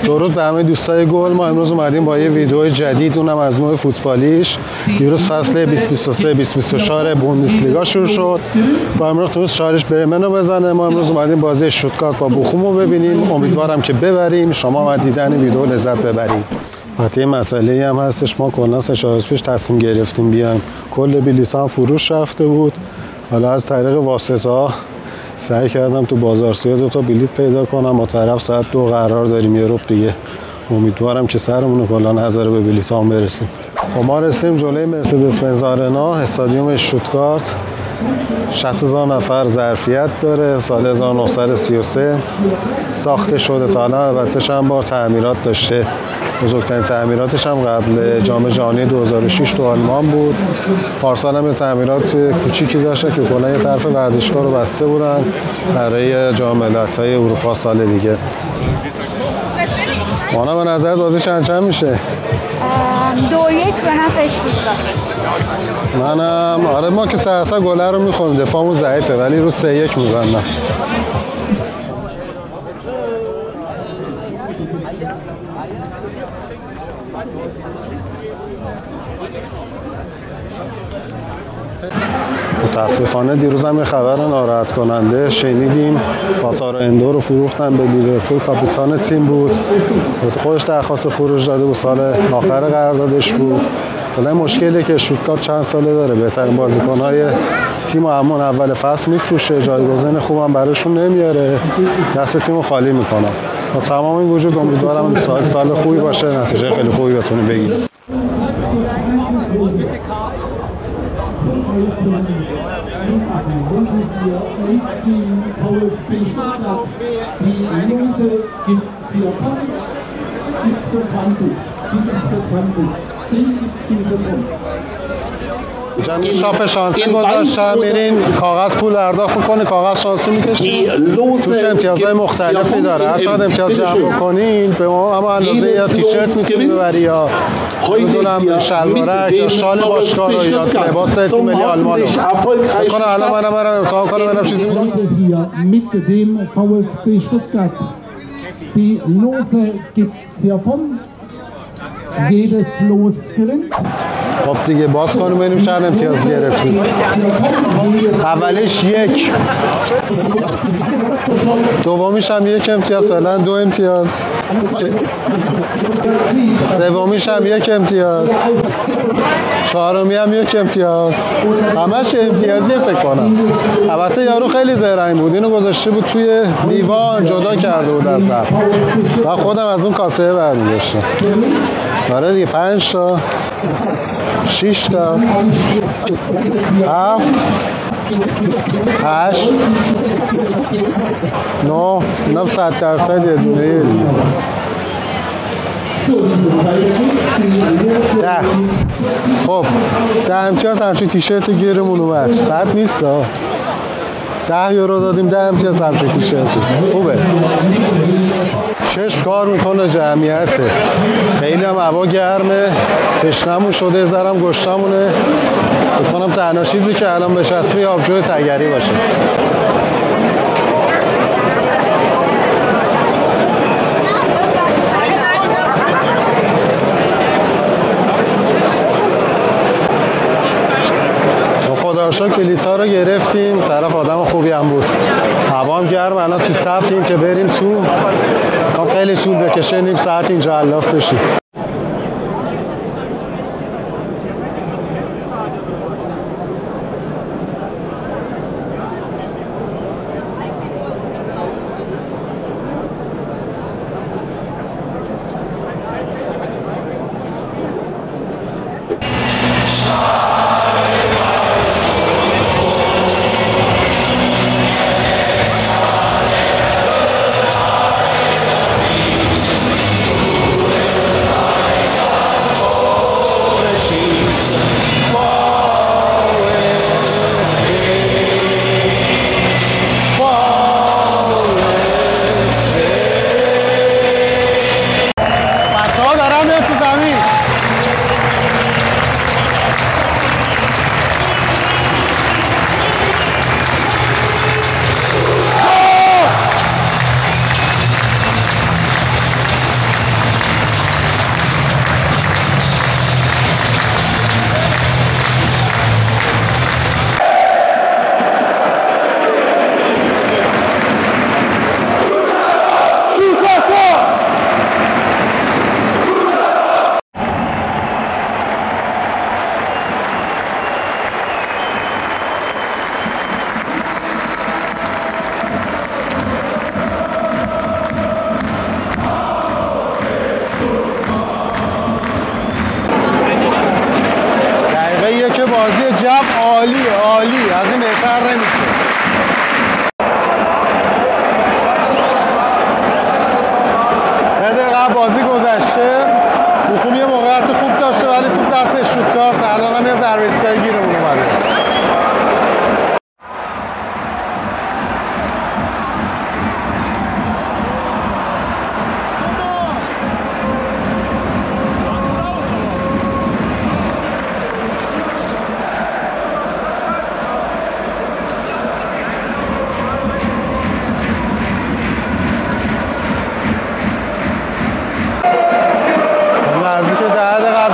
درود به همه دوستای گل. ما امروز اومدیم با یه ویدیو جدید، اونم از نوع فوتبالیش. دیروز فصل 2023-2024 بوندسلیگا شروع شد. با امروز شارش برمن رو بزنه. ما امروز اومدیم بازی شوتگارت با بوخوم رو ببینیم. امیدوارم که ببریم، شما از دیدن ویدیو لذت ببرید. حتی یه مسئله هم هستش، ما کلا 3 روز پیش تصمیم گرفتیم بیایم. کل بلیط هم فروش رفته بود. حالا از طریق واسطه‌ها سعی کردم تو بازار سیاه 2 تا بلیط پیدا کنم. ما طرف ساعت 2 قرار داریم، یه ربع دیگه. امیدوارم که سرمون کلا نظر به بلیط هم برسیم. ما رسیم جلوی مرسدس بنز آرنا، استادیوم شوتگارت. 60,000 نفر ظرفیت داره. سال 1933 ساخته شده. تا الان البته چند بار تعمیرات داشته. بزرگترین تعمیراتش هم قبل جام جهانی 2006 تو آلمان بود. پارسال هم تعمیرات کوچیکی داشته که کلا یه طرف ورزشگاه رو بسته بودن برای جام ملت‌های اروپا سال دیگه. مانا به نظر بازی چند میشه؟ 2-1 به نفع شوتگارت. منم آره، ما که سرسا گله رو میخوریم، دفاعمون ضعیفه ولی رو 3-1 میزنن. متاسفانه دیروز هم یه خبر ناراحت کننده شنیدیم. قطار اندو رو فروختن به لیورپول. کاپیتان تیم بود، خودش درخواست خروج داده بود، سال آخر قراردادش بود. ولی مشکلی که شوتگارت چند ساله داره، بهترین بازیکن‌های تیم همون اول فصل میفروشه، جایگزین خوبم براشون نمیاره، دست تیمو خالی میکنه. با تمام این وجود امیدوارم سال خوبی باشه، نتیجه خیلی خوبی بتونیم بگیریم. جمعی شاپ شانسی گذاشتم، میرین کاغذ پول پرداخت میکنی، کاغذ شانسی میکشید، توش امتیازهای مختلفی داره. هر چقدر امتیاز جمع کنین به ما اما اندازه یا تیشرت میتونی ببری یا میدونم شلوارک یا شال باشگاه رو یا لباس تیم ملی آلمان رو. بکنم الان منم برم امتحان کنم ببینم چیزی میتونم. Die Lose gibt's hiervon. Jedes Los gewinnt. خب دیگه باز کنیم ببینیم چند امتیاز گرفتیم. اولش 1، دومیش هم 1 امتیاز، فعلا 2 امتیاز، سومیش هم 1 امتیاز، چهارمی هم 1 امتیاز. همش امتیازی فکر کنم. البته یارو خیلی زرنگ بود، اینو گذاشته بود توی لیوان جدا کرده بود از قبل و خودم از اون کاسه برمی‌داشتم. آره دیگه 5 تا 6 تا 7 8 9 اینم 100% یه دونه 10. خب 10 امتیاز همچین تیشرت گیرمون اومد، بد نیست ها. 10 یورو دادیم 10 امتیاز همچین تیشرت خوبه. چشم کار میکنه، جمعیته. خیلی هم هوا گرمه، تشنمون شده، ذرم گشتمونه. بکنم تنها چیزی که الان بچسبه آبجو تگری باشه. خداشا کلیسا رو گرفتیم، طرف آدم خوبی هم بود. هوا هم گرم، الان تو صفیم که بریم تو. خیلی طول بکشه، نیم ساعت اینجا الاف بشیم. از بازی گذشته بخوم یه موقعیت خوب داشته ولی توپ دست شوتکارت، الان هم یه ضربه ایستگاهی گیرمون اومده.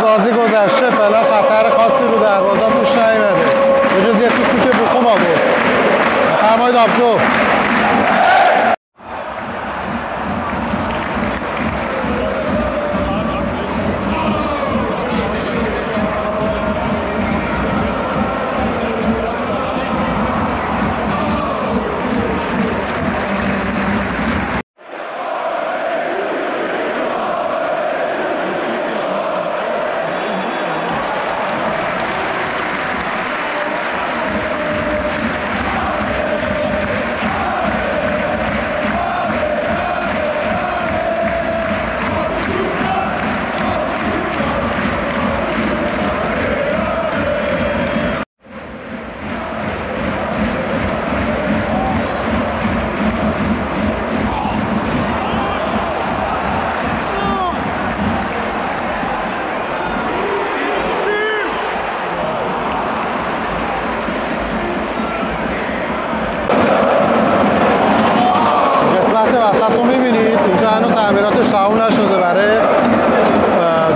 بازی گذشته فعلا خطر خاصی رو دروازه پوش نیامده به جز یه توپی که بخوم آورد. بفرمایید آبجو. وسط رو میبینید اینجا هنوز تعمیراتش تموم نشده. برای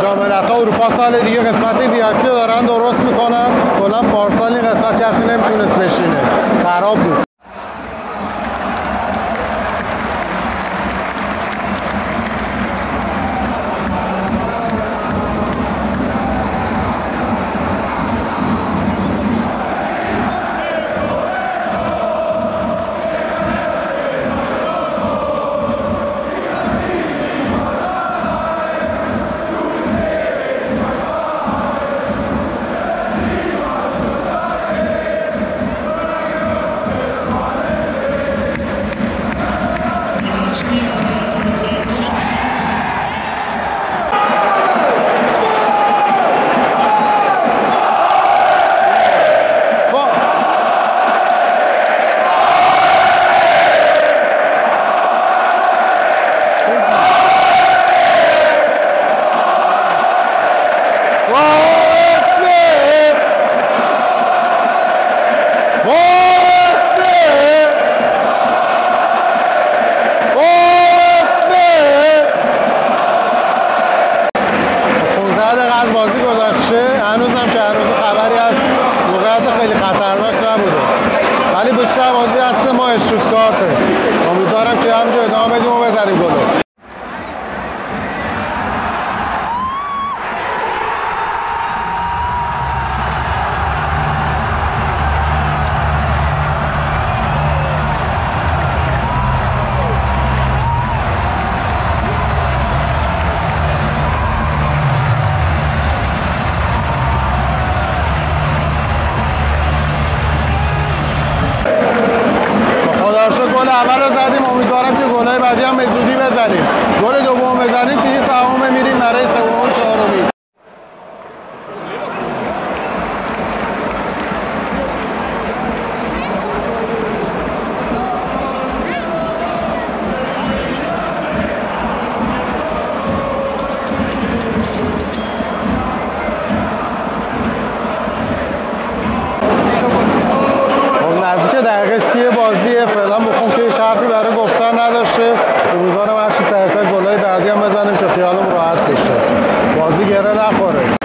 جام ملت‌ها اروپا سال دیگه قسمت VIP رو دارن درست میکنن. کلا پارسال این قسمت کسی نمیتونست بشینه، خراب بود. بازی گذشته هنوزم که هنوز خبری از موقعیت خیلی خطرناک نبوده ولی بیشتر بازی هست ما اشتوتگارته. امیدوارم که همینجا ادامه بدیم و بزنیم گل. گل اول رو زدیم، امیدوارم که گل‌های بعدی هم به زودی بزنیم. گل دوم بزنیم دیگه تمام میریم برای سوم و چهارمی. دقیقه 30 بازیه فعلا بخون که هیچ حرفی برای گفتن نداشته. امیدوارم هرچی سریعتر گل‌های بعدی هم بزنیم که خیالم راحت بشه، بازی گره نخوره.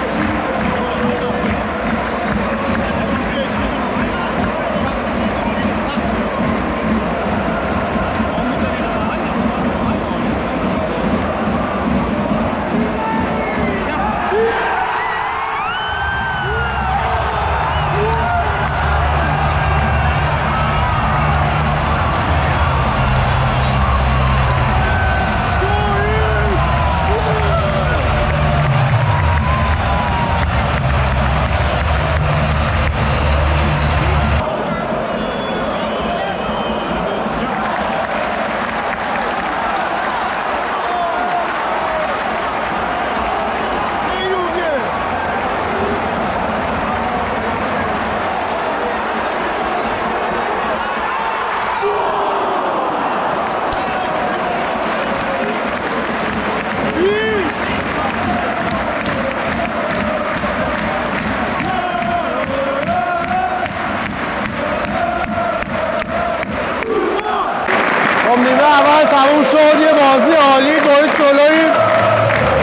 تموم شد. یه بازی عالی دوید جلوییم.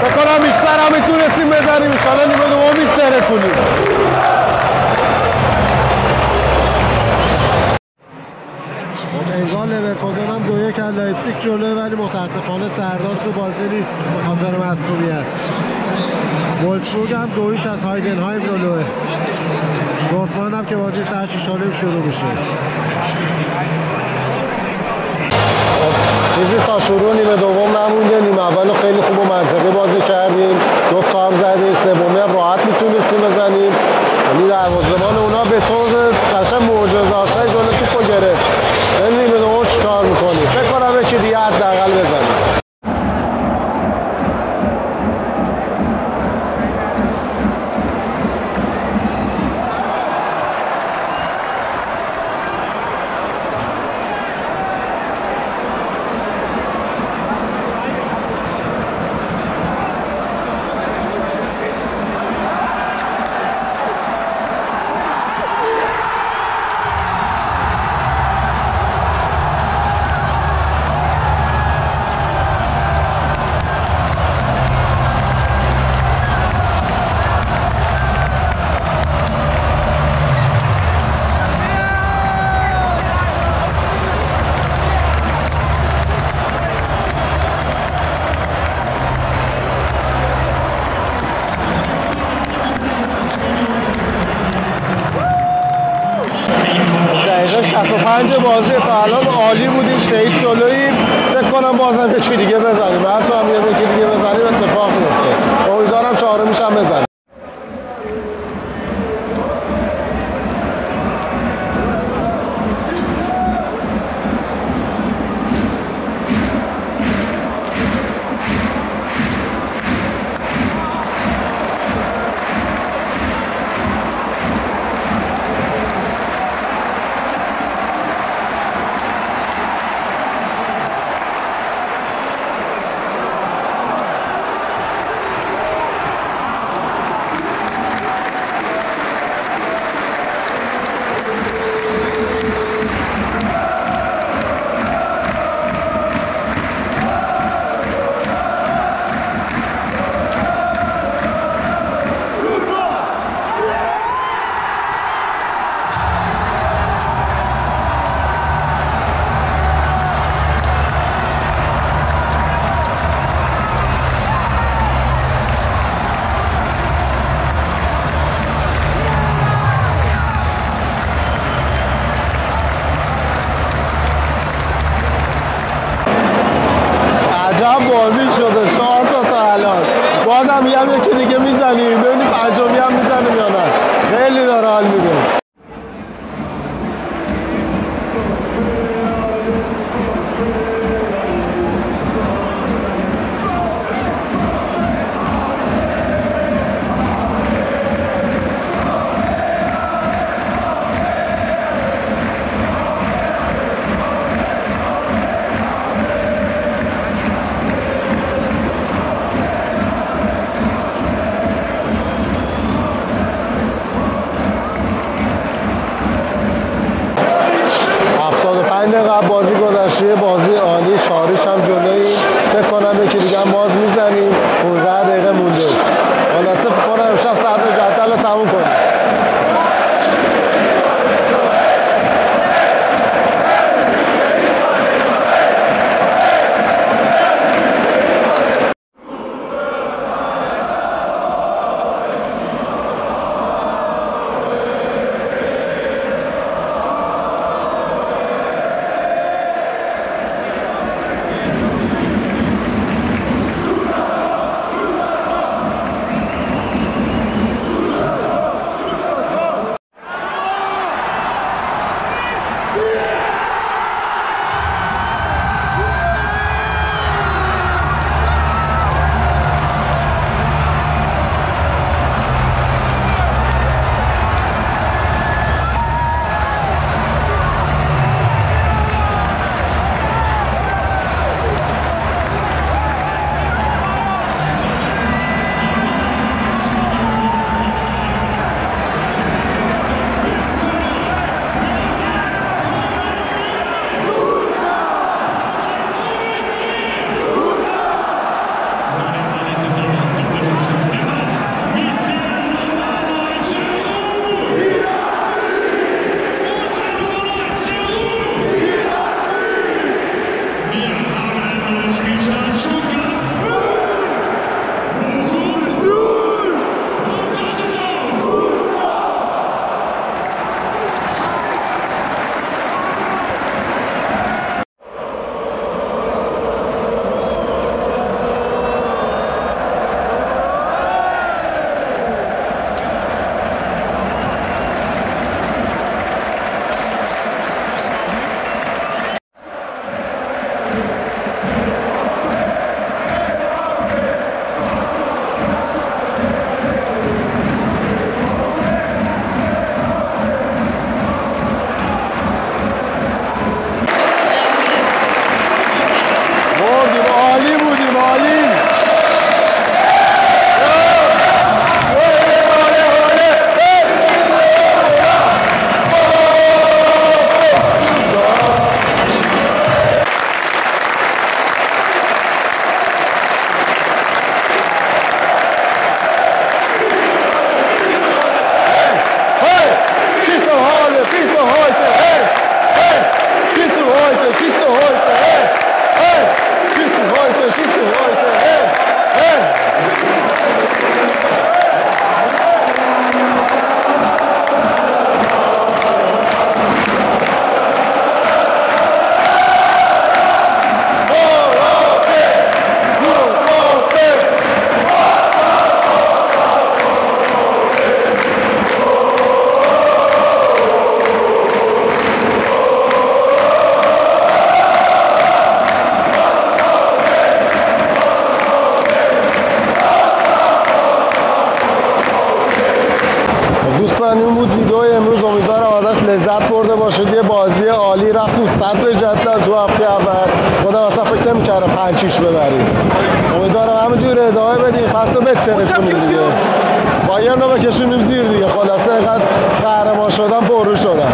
بکنم بیشتر هم میتونستیم بزنیم. انشالله نیمه دوم میتره کنیم. انگار لورکوزن هم 2-1 از لایپزیگ جلوه، ولی متاسفانه سردار تو بازی نیست به خاطر مصونیت. وولفسبورگ هم 2-0 از هایدنهایم جلوه. دورتموند هم که بازی ساعت 6:30 شروع میشه. چیزی تا شروع نیمه دوم نمونده. نیمه اول خیلی خوب و منطقی بازی کردیم. 2 تا هم زدیم، سومی هم راحت میتونستیم بزنیم. یعنی دروازه‌بان اونا به طور قشنگ معجزه‌آسای جلو توپو گرفت. این نیمه دوم چیکار می‌کنیم؟ فکر کنم یکی دیگه حداقل بزنیم. دقیقه 65 بازی تا الان عالی بودیم، شهید جلوییم. فکر کنم بازم یکی دیگه بزنیم. هر چقدر میگم یکی دیگه بزنیم اتفاق میفته. امیدوارم چهارمیش هم بزنیم. عجب بازی شده. 4 تا الان. بازم میگم یکی دیگه میزنیم. ببینیم پنجمی هم میزنیم یا نه. خیلی داره حال میده. دوستان این بود ویدیو امروز. امیدوارم ازش لذت برده باشید. یه بازی عالی رفتیم صدر جدول تو هفته اول. خودم اصلا فکر نمی‌کردم 5-6 ببریم. امیدوارم همینجوری ادامه بدیم، فصل رو بترسونیم دیگه. بایرن رو بکشونیم زیر دیگه. خلاصه اینقدر قهرمان شدن پررو شدن.